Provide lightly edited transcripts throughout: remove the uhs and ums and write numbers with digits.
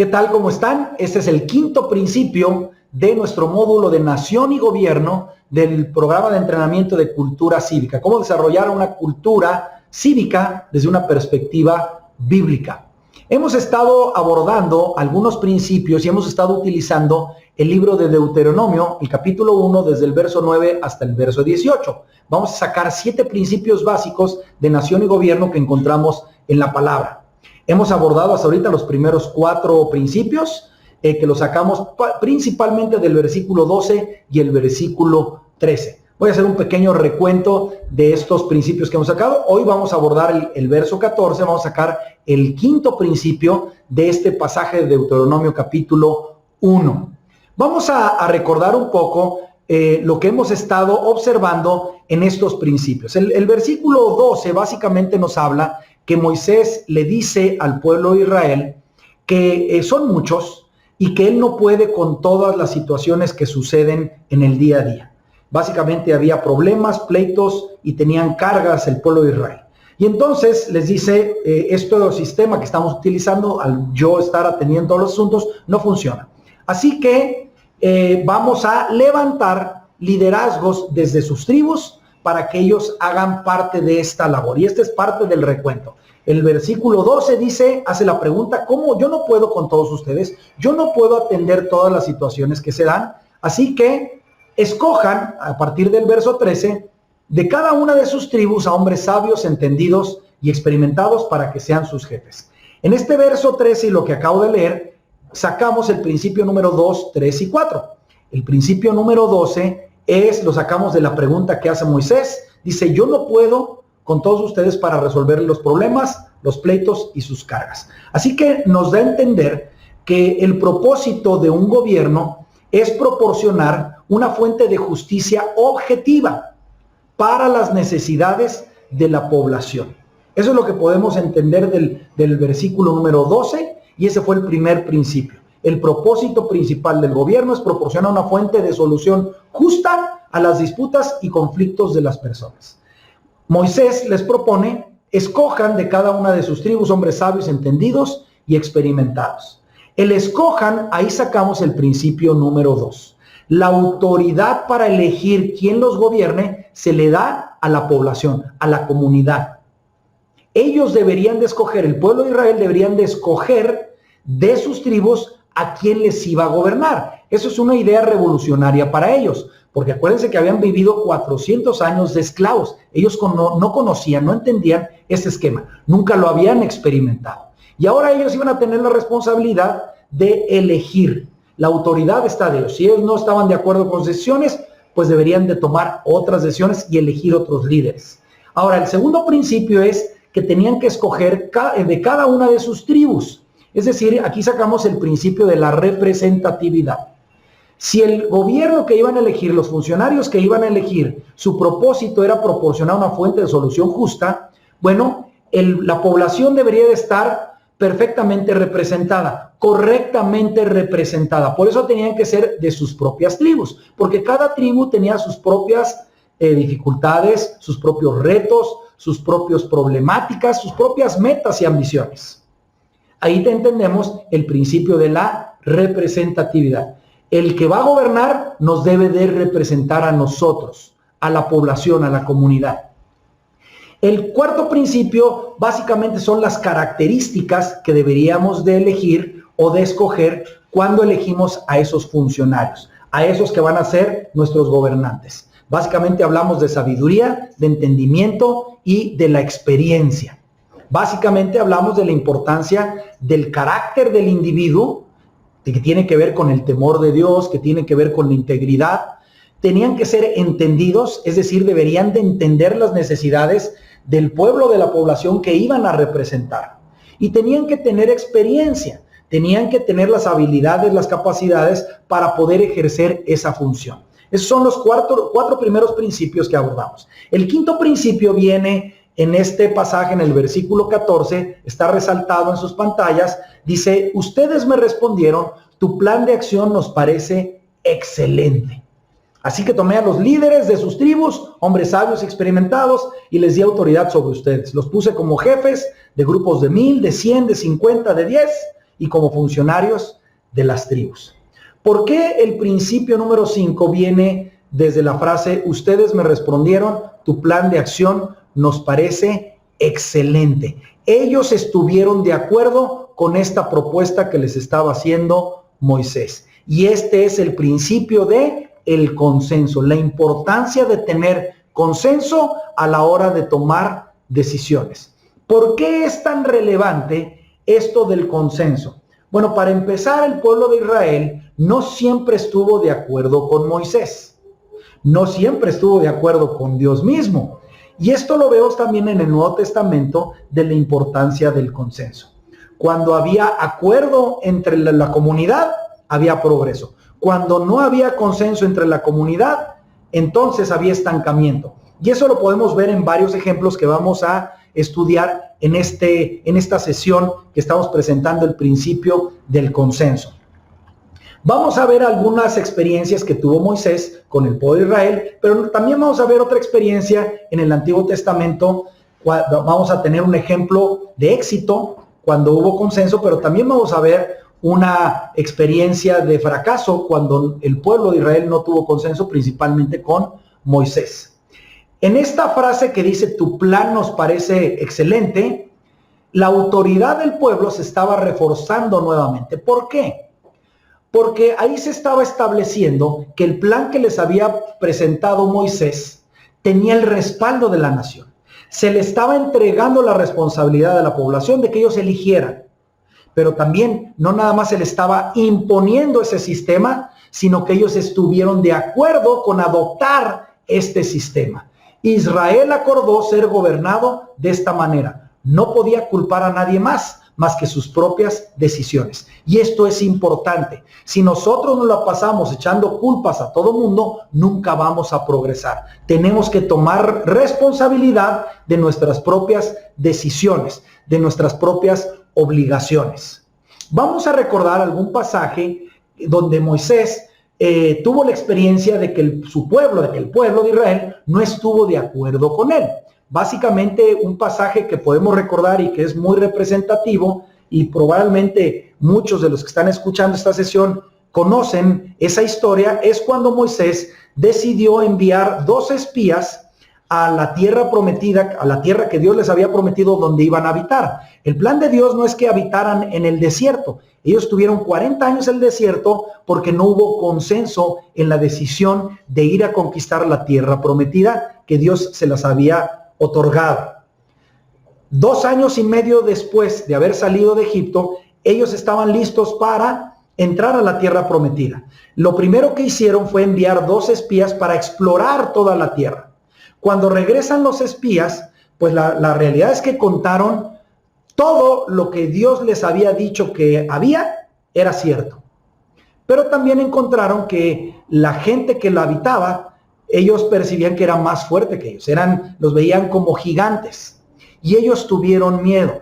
¿Qué tal? ¿Cómo están? Este es el quinto principio de nuestro módulo de Nación y Gobierno del programa de entrenamiento de cultura cívica. Cómo desarrollar una cultura cívica desde una perspectiva bíblica. Hemos estado abordando algunos principios y hemos estado utilizando el libro de Deuteronomio, el capítulo 1, desde el verso 9 hasta el verso 18. Vamos a sacar 7 principios básicos de nación y gobierno que encontramos en la palabra. Hemos abordado hasta ahorita los primeros 4 principios, que los sacamos principalmente del versículo 12 y el versículo 13. Voy a hacer un pequeño recuento de estos principios que hemos sacado. Hoy vamos a abordar el verso 14, vamos a sacar el quinto principio de este pasaje de Deuteronomio capítulo 1. Vamos a recordar un poco lo que hemos estado observando en estos principios. El versículo 12 básicamente nos habla que Moisés le dice al pueblo de Israel que son muchos y que él no puede con todas las situaciones que suceden en el día a día. Básicamente había problemas, pleitos y tenían cargas el pueblo de Israel. Y entonces les dice, este sistema que estamos utilizando al yo estar atendiendo todos los asuntos no funciona. Así que vamos a levantar liderazgos desde sus tribus para que ellos hagan parte de esta labor. Y esta es parte del recuento. El versículo 12 dice, hace la pregunta, ¿cómo? Yo no puedo con todos ustedes, yo no puedo atender todas las situaciones que se dan, así que escojan, a partir del verso 13, de cada una de sus tribus a hombres sabios, entendidos y experimentados para que sean sus jefes. En este verso 13 y lo que acabo de leer, sacamos el principio número 2, 3 y 4. El principio número 12 lo sacamos de la pregunta que hace Moisés. Dice, yo no puedo con todos ustedes para resolver los problemas, los pleitos y sus cargas. Así que nos da a entender que el propósito de un gobierno es proporcionar una fuente de justicia objetiva para las necesidades de la población. Eso es lo que podemos entender del versículo número 12 y ese fue el primer principio. El propósito principal del gobierno es proporcionar una fuente de solución justa a las disputas y conflictos de las personas. Moisés les propone, escojan de cada una de sus tribus hombres sabios, entendidos y experimentados. El escojan, ahí sacamos el principio número 2. La autoridad para elegir quién los gobierne se le da a la población, a la comunidad. Ellos deberían de escoger, el pueblo de Israel deberían de escoger de sus tribus a quién les iba a gobernar. Eso es una idea revolucionaria para ellos, porque acuérdense que habían vivido 400 años de esclavos. Ellos no conocían, no entendían ese esquema, nunca lo habían experimentado. Y ahora ellos iban a tener la responsabilidad de elegir. La autoridad está de ellos. Si ellos no estaban de acuerdo con decisiones, pues deberían de tomar otras decisiones y elegir otros líderes. Ahora, el segundo principio es que tenían que escoger de cada una de sus tribus. Es decir, aquí sacamos el principio de la representatividad. Si el gobierno que iban a elegir, los funcionarios que iban a elegir, su propósito era proporcionar una fuente de solución justa, bueno, la población debería de estar perfectamente representada, correctamente representada. Por eso tenían que ser de sus propias tribus, porque cada tribu tenía sus propias dificultades, sus propios retos, sus propias problemáticas, sus propias metas y ambiciones. Ahí te entendemos el principio de la representatividad. El que va a gobernar nos debe de representar a nosotros, a la población, a la comunidad. El cuarto principio básicamente son las características que deberíamos de elegir o de escoger cuando elegimos a esos funcionarios, a esos que van a ser nuestros gobernantes. Básicamente hablamos de sabiduría, de entendimiento y de la experiencia. Básicamente hablamos de la importancia del carácter del individuo, que tiene que ver con el temor de Dios, que tiene que ver con la integridad. Tenían que ser entendidos, es decir, deberían de entender las necesidades del pueblo, de la población que iban a representar. Y tenían que tener experiencia, tenían que tener las habilidades, las capacidades para poder ejercer esa función. Esos son los cuatro primeros principios que abordamos. El quinto principio viene en este pasaje, en el versículo 14, está resaltado en sus pantallas, dice, ustedes me respondieron, tu plan de acción nos parece excelente. Así que tomé a los líderes de sus tribus, hombres sabios y experimentados, y les di autoridad sobre ustedes. Los puse como jefes de grupos de 1000, de 100, de 50, de 10, y como funcionarios de las tribus. ¿Por qué el principio número 5 viene desde la frase, ustedes me respondieron, tu plan de acción nos parece excelente? Ellos estuvieron de acuerdo con esta propuesta que les estaba haciendo Moisés. Y este es el principio de el consenso, la importancia de tener consenso a la hora de tomar decisiones. ¿Por qué es tan relevante esto del consenso? Bueno, para empezar, el pueblo de Israel no siempre estuvo de acuerdo con Moisés. No siempre estuvo de acuerdo con Dios mismo. Y esto lo vemos también en el Nuevo Testamento de la importancia del consenso. Cuando había acuerdo entre la comunidad, había progreso. Cuando no había consenso entre la comunidad, entonces había estancamiento. Y eso lo podemos ver en varios ejemplos que vamos a estudiar en esta sesión que estamos presentando el principio del consenso. Vamos a ver algunas experiencias que tuvo Moisés con el pueblo de Israel, pero también vamos a ver otra experiencia en el Antiguo Testamento. Vamos a tener un ejemplo de éxito cuando hubo consenso, pero también vamos a ver una experiencia de fracaso cuando el pueblo de Israel no tuvo consenso, principalmente con Moisés. En esta frase que dice, tu plan nos parece excelente, la autoridad del pueblo se estaba reforzando nuevamente. ¿Por qué? Porque ahí se estaba estableciendo que el plan que les había presentado Moisés tenía el respaldo de la nación. Se le estaba entregando la responsabilidad de la población de que ellos eligieran. Pero también no nada más se le estaba imponiendo ese sistema, sino que ellos estuvieron de acuerdo con adoptar este sistema. Israel acordó ser gobernado de esta manera. No podía culpar a nadie más que sus propias decisiones. Y esto es importante. Si nosotros nos la pasamos echando culpas a todo mundo, nunca vamos a progresar. Tenemos que tomar responsabilidad de nuestras propias decisiones, de nuestras propias obligaciones. Vamos a recordar algún pasaje donde Moisés tuvo la experiencia de que el pueblo de Israel no estuvo de acuerdo con él. Básicamente un pasaje que podemos recordar y que es muy representativo, y probablemente muchos de los que están escuchando esta sesión conocen esa historia, es cuando Moisés decidió enviar 2 espías a la tierra prometida, a la tierra que Dios les había prometido donde iban a habitar. El plan de Dios no es que habitaran en el desierto. Ellos tuvieron 40 años en el desierto porque no hubo consenso en la decisión de ir a conquistar la tierra prometida que Dios se las había otorgado. 2 años y medio después de haber salido de Egipto, ellos estaban listos para entrar a la tierra prometida. Lo primero que hicieron fue enviar 2 espías para explorar toda la tierra. Cuando regresan los espías, pues la realidad es que contaron todo lo que Dios les había dicho que había, era cierto. Pero también encontraron que la gente que la habitaba, ellos percibían que era más fuerte que ellos, los veían como gigantes. Y ellos tuvieron miedo.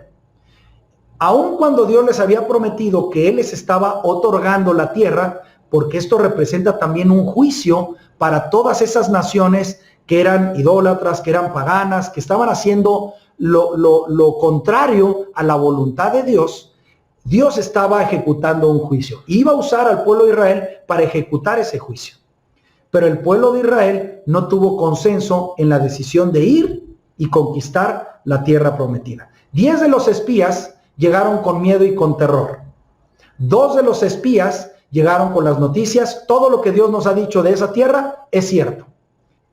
Aun cuando Dios les había prometido que Él les estaba otorgando la tierra, porque esto representa también un juicio para todas esas naciones que eran idólatras, que eran paganas, que estaban haciendo lo contrario a la voluntad de Dios. Dios estaba ejecutando un juicio. Iba a usar al pueblo de Israel para ejecutar ese juicio. Pero el pueblo de Israel no tuvo consenso en la decisión de ir y conquistar la tierra prometida. 10 de los espías llegaron con miedo y con terror. 2 de los espías llegaron con las noticias, todo lo que Dios nos ha dicho de esa tierra es cierto.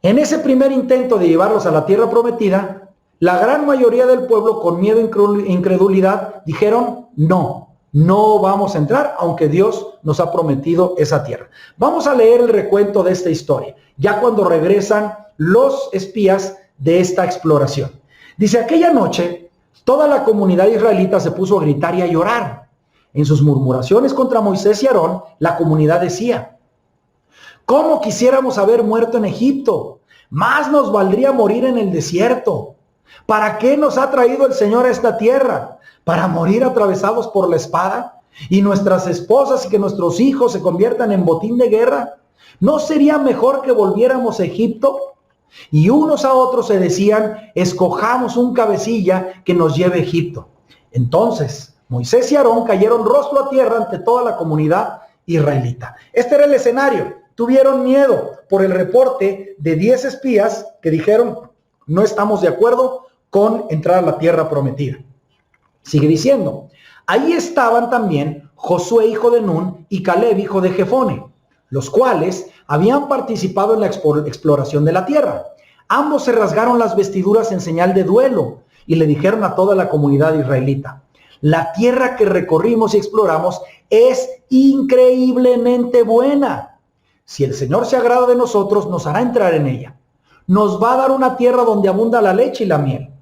En ese primer intento de llevarlos a la tierra prometida, la gran mayoría del pueblo con miedo e incredulidad dijeron no vamos a entrar aunque Dios nos ha prometido esa tierra. Vamos a leer el recuento de esta historia, ya cuando regresan los espías de esta exploración. Dice, aquella noche toda la comunidad israelita se puso a gritar y a llorar. En sus murmuraciones contra Moisés y Aarón, la comunidad decía, ¿cómo quisiéramos haber muerto en Egipto? Más nos valdría morir en el desierto. ¿Para qué nos ha traído el Señor a esta tierra? ¿Para morir atravesados por la espada? ¿Y nuestras esposas y que nuestros hijos se conviertan en botín de guerra? ¿No sería mejor que volviéramos a Egipto? Y unos a otros se decían, escojamos un cabecilla que nos lleve a Egipto. Entonces Moisés y Aarón cayeron rostro a tierra ante toda la comunidad israelita. Este era el escenario. Tuvieron miedo por el reporte de 10 espías que dijeron, no estamos de acuerdo con entrar a la tierra prometida. Sigue diciendo, ahí estaban también Josué hijo de Nun y Caleb hijo de Jefone, los cuales habían participado en la exploración de la tierra. Ambos se rasgaron las vestiduras en señal de duelo y le dijeron a toda la comunidad israelita, la tierra que recorrimos y exploramos es increíblemente buena. Si el Señor se agrada de nosotros, nos hará entrar en ella. Nos va a dar una tierra donde abunda la leche y la miel.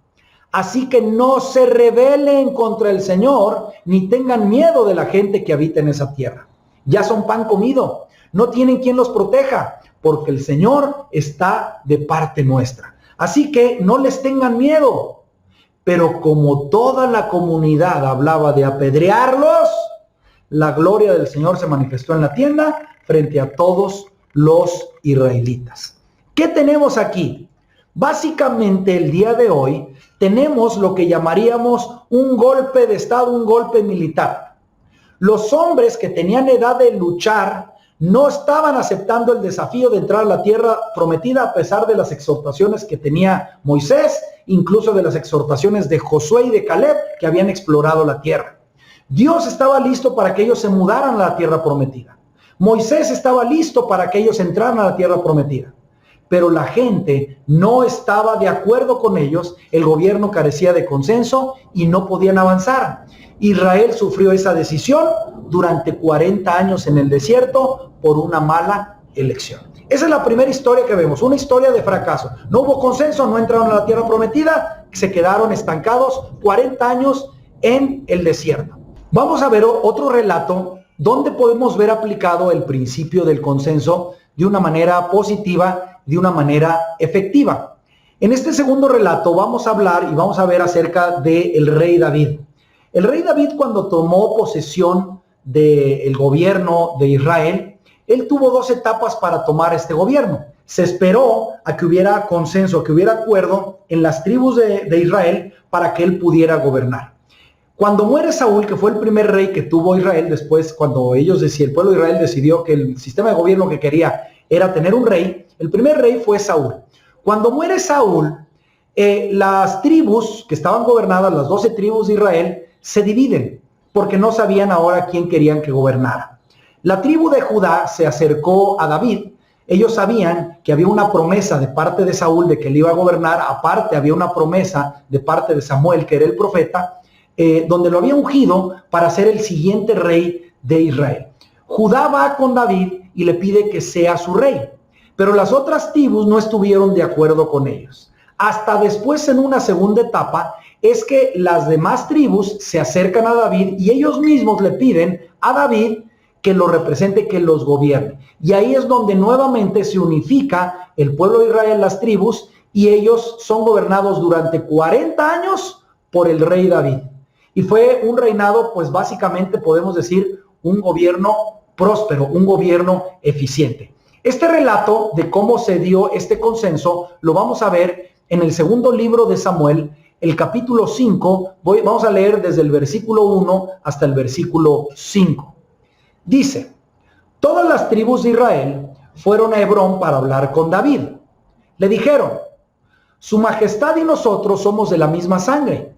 Así que no se rebelen contra el Señor, ni tengan miedo de la gente que habita en esa tierra. Ya son pan comido, no tienen quien los proteja, porque el Señor está de parte nuestra. Así que no les tengan miedo. Pero como toda la comunidad hablaba de apedrearlos, la gloria del Señor se manifestó en la tienda frente a todos los israelitas. ¿Qué tenemos aquí? Básicamente el día de hoy tenemos lo que llamaríamos un golpe de estado, un golpe militar. Los hombres que tenían edad de luchar no estaban aceptando el desafío de entrar a la tierra prometida a pesar de las exhortaciones que tenía Moisés, incluso de las exhortaciones de Josué y de Caleb que habían explorado la tierra. Dios estaba listo para que ellos se mudaran a la tierra prometida. Moisés estaba listo para que ellos entraran a la tierra prometida. Pero la gente no estaba de acuerdo con ellos, el gobierno carecía de consenso y no podían avanzar. Israel sufrió esa decisión durante 40 años en el desierto por una mala elección. Esa es la primera historia que vemos, una historia de fracaso. No hubo consenso, no entraron a la tierra prometida, se quedaron estancados 40 años en el desierto. Vamos a ver otro relato donde podemos ver aplicado el principio del consenso de una manera positiva, de una manera efectiva. En este segundo relato vamos a hablar y vamos a ver acerca del rey David. El rey David, cuando tomó posesión del gobierno de Israel, él tuvo 2 etapas para tomar este gobierno. Se esperó a que hubiera consenso, a que hubiera acuerdo en las tribus de Israel para que él pudiera gobernar. Cuando muere Saúl, que fue el primer rey que tuvo Israel, después cuando el pueblo de Israel decidió que el sistema de gobierno que quería era tener un rey, el primer rey fue Saúl. Cuando muere Saúl, las tribus que estaban gobernadas, las 12 tribus de Israel, se dividen, porque no sabían ahora quién querían que gobernara. La tribu de Judá se acercó a David. Ellos sabían que había una promesa de parte de Saúl de que él iba a gobernar. Aparte había una promesa de parte de Samuel, que era el profeta, donde lo había ungido para ser el siguiente rey de Israel. Judá va con David y le pide que sea su rey, pero las otras tribus no estuvieron de acuerdo con ellos. Hasta después, en una segunda etapa, es que las demás tribus se acercan a David y ellos mismos le piden a David que lo represente, que los gobierne. Y ahí es donde nuevamente se unifica el pueblo de Israel, las tribus, y ellos son gobernados durante 40 años por el rey David. Y fue un reinado, pues básicamente podemos decir, un gobierno próspero, un gobierno eficiente. Este relato de cómo se dio este consenso lo vamos a ver en el segundo libro de Samuel, el capítulo 5, vamos a leer desde el versículo 1 hasta el versículo 5. Dice, todas las tribus de Israel fueron a Hebrón para hablar con David. Le dijeron, su majestad y nosotros somos de la misma sangre.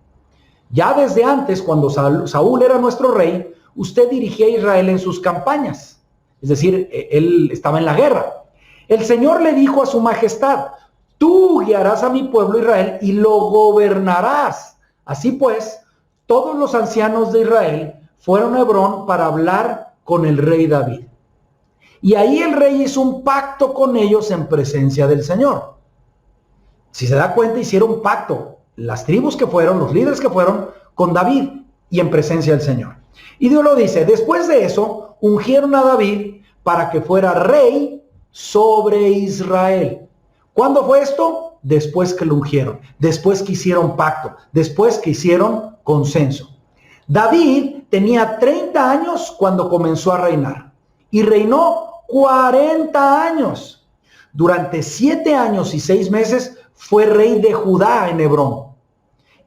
Ya desde antes, cuando Saúl era nuestro rey, usted dirigía a Israel en sus campañas. Es decir, él estaba en la guerra. El Señor le dijo a su majestad, tú guiarás a mi pueblo Israel y lo gobernarás. Así pues, todos los ancianos de Israel fueron a Hebrón para hablar con el rey David. Y ahí el rey hizo un pacto con ellos en presencia del Señor. Si se da cuenta, hicieron un pacto. Las tribus que fueron, los líderes que fueron, con David y en presencia del Señor. Y Dios lo dice, después de eso, ungieron a David para que fuera rey sobre Israel. ¿Cuándo fue esto? Después que lo ungieron, después que hicieron pacto, después que hicieron consenso. David tenía 30 años cuando comenzó a reinar y reinó 40 años. Durante 7 años y 6 meses fue rey de Judá en Hebrón.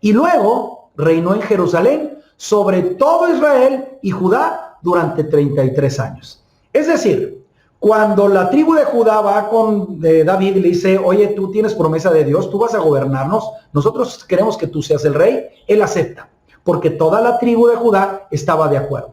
Y luego reinó en Jerusalén sobre todo Israel y Judá durante 33 años. Es decir, cuando la tribu de Judá va con David y le dice, oye, tú tienes promesa de Dios, tú vas a gobernarnos, nosotros queremos que tú seas el rey, él acepta, porque toda la tribu de Judá estaba de acuerdo.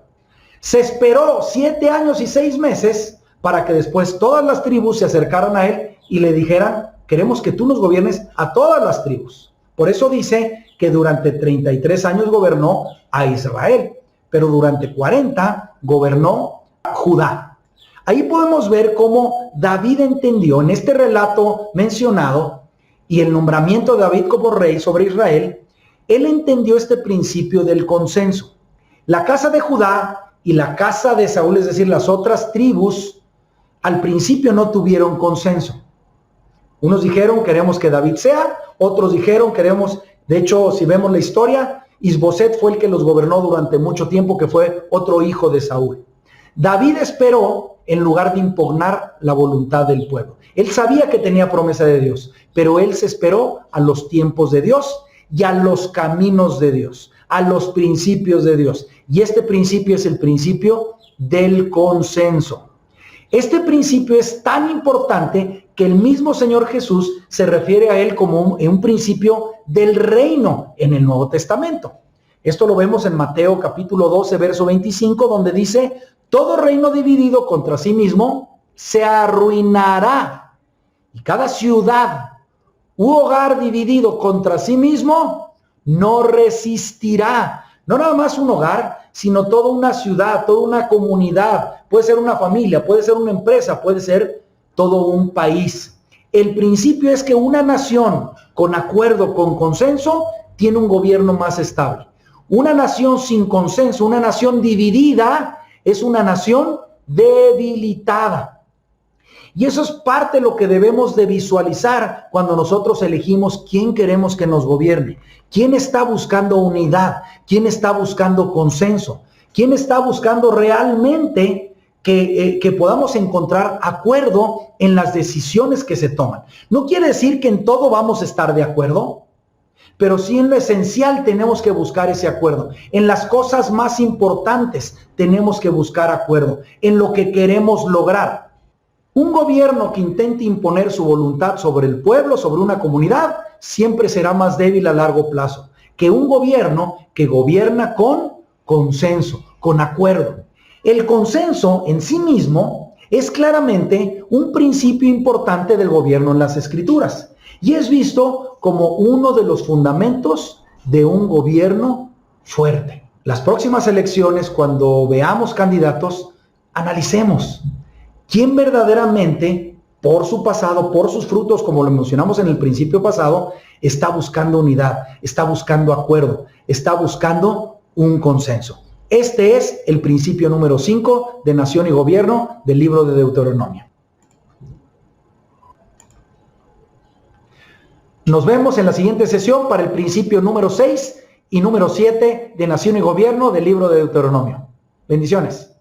Se esperó 7 años y 6 meses para que después todas las tribus se acercaran a él y le dijeran, queremos que tú nos gobiernes a todas las tribus. Por eso dice que durante 33 años gobernó a Israel, pero durante 40 gobernó a Judá. Ahí podemos ver cómo David entendió en este relato mencionado y el nombramiento de David como rey sobre Israel, él entendió este principio del consenso. La casa de Judá y la casa de Saúl, es decir, las otras tribus, al principio no tuvieron consenso. Unos dijeron queremos que David sea, otros dijeron queremos, de hecho si vemos la historia, Isboset fue el que los gobernó durante mucho tiempo, que fue otro hijo de Saúl. David esperó en lugar de impugnar la voluntad del pueblo. Él sabía que tenía promesa de Dios, pero él se esperó a los tiempos de Dios y a los caminos de Dios, a los principios de Dios. Y este principio es el principio del consenso. Este principio es tan importante que el mismo Señor Jesús se refiere a él como un principio del reino en el Nuevo Testamento. Esto lo vemos en Mateo capítulo 12, verso 25, donde dice, todo reino dividido contra sí mismo se arruinará, y cada ciudad u hogar dividido contra sí mismo no resistirá. No nada más un hogar, sino toda una ciudad, toda una comunidad. Puede ser una familia, puede ser una empresa, puede ser todo un país. El principio es que una nación con acuerdo, con consenso, tiene un gobierno más estable. Una nación sin consenso, una nación dividida, es una nación debilitada. Y eso es parte de lo que debemos de visualizar cuando nosotros elegimos quién queremos que nos gobierne. ¿Quién está buscando unidad? ¿Quién está buscando consenso? ¿Quién está buscando realmente que podamos encontrar acuerdo en las decisiones que se toman? No quiere decir que en todo vamos a estar de acuerdo, pero sí en lo esencial tenemos que buscar ese acuerdo. En las cosas más importantes tenemos que buscar acuerdo, en lo que queremos lograr. Un gobierno que intente imponer su voluntad sobre el pueblo, sobre una comunidad, siempre será más débil a largo plazo que un gobierno que gobierna con consenso, con acuerdo. El consenso en sí mismo es claramente un principio importante del gobierno en las Escrituras y es visto como uno de los fundamentos de un gobierno fuerte. Las próximas elecciones, cuando veamos candidatos, analicemos quién verdaderamente, por su pasado, por sus frutos, como lo mencionamos en el principio pasado, está buscando unidad, está buscando acuerdo, está buscando un consenso. Este es el principio número 5 de Nación y Gobierno del libro de Deuteronomio. Nos vemos en la siguiente sesión para el principio número 6 y número 7 de Nación y Gobierno del libro de Deuteronomio. Bendiciones.